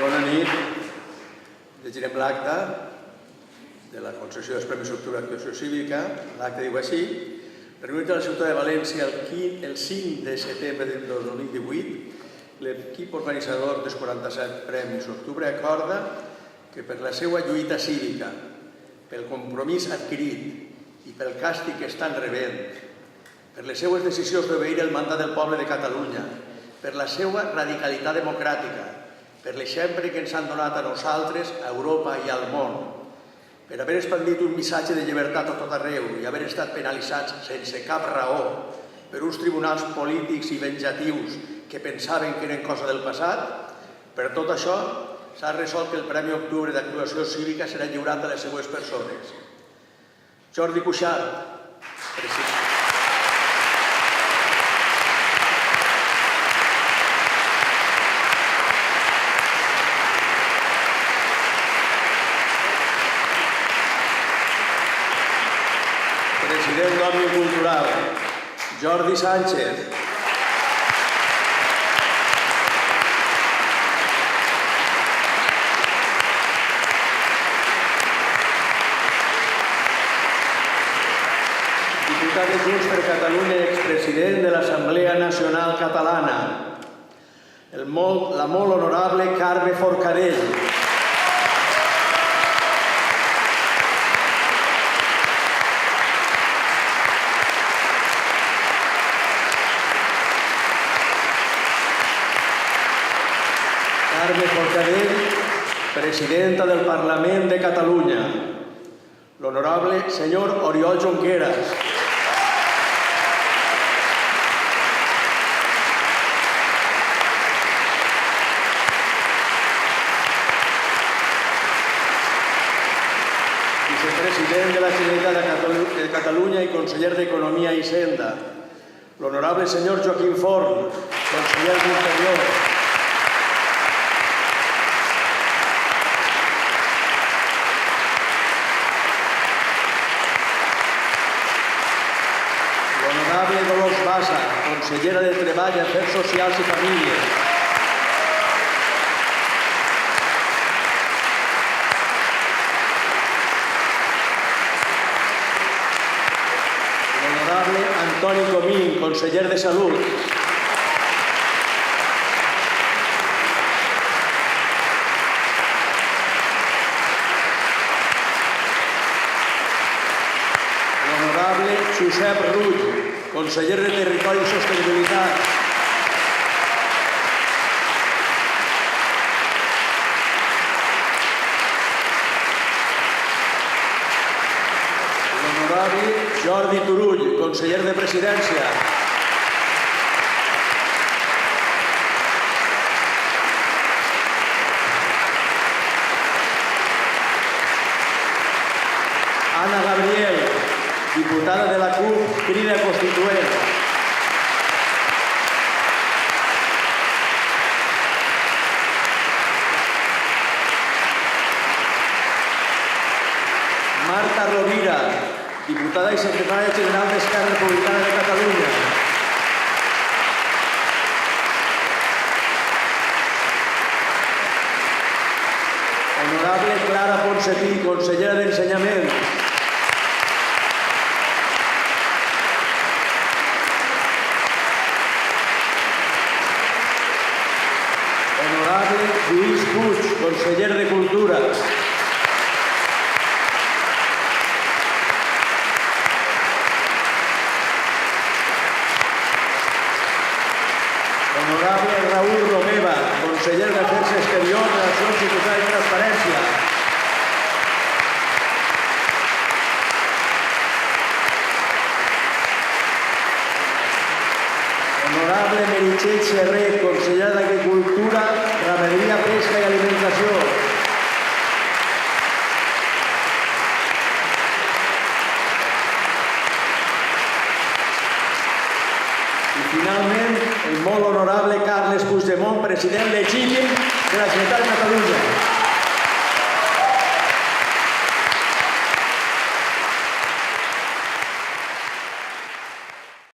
Bona nit. Llegirem l'acta de la concessió dels Premis Octubre d'Actuació Cívica. L'acta diu així: reunit a la ciutat de València el 5 de setembre del 2018, l'equip organitzador dels 47 Premis Octubre acorda que per la seva lluita cívica, pel compromís adquirit i pel càstig que estan rebent, per les seues decisions d'obeir el mandat del poble de Catalunya, per la seva radicalitat democràtica, per l'exemple que ens han donat a nosaltres, a Europa i al món, per haver expandit un missatge de llibertat a tot arreu i haver estat penalitzats sense cap raó per uns tribunals polítics i venjatius que pensaven que eren cosa del passat, per tot això s'ha resolt que el Premi Octubre d'Actuació Cívica serà lliurat a les següents persones. Jordi Cuixart, president. President d'Òmnium Cultural, Jordi Sánchez. Diputat de Junts per Catalunya i expresident de l'Assemblea Nacional Catalana, la molt honorable Carme Forcadell. Carme Forcadell, presidenta del Parlament de Catalunya. L'honorable senyor Oriol Junqueras. Vicepresident de la Generalitat de Catalunya i conseller d'Economia i Hisenda. L'honorable senyor Joaquim Forn, conseller d'Interior. L'honorable Dolors Bassa, consellera de Treball, Afers Socials i Famílies. L'honorable Antoni Comín, conseller de Salut. L'honorable Josep Rull, conseller de Territori i Sostenibilitat. L'honorable Jordi Turull, conseller de Presidència. Anna Gabriel, diputada de la CUP, Crida Constituent. Marta Rovira, diputada i secretària general d'Esquerra Republicana de Catalunya. Honorable Clara Ponsatí, consellera d'Ensenyament. Honorable Lluís Puig, conseller de Cultura. Honorable Raúl Romeva, conseller d'Afers Exteriors, Relacions Institucionals i Transparència. Honorable Meritxell Serret, consellera d'Agricultura, Ramaderia, Pesca i Alimentació. I finalment, el molt honorable Carles Puigdemont, president legítim de la Generalitat de Catalunya.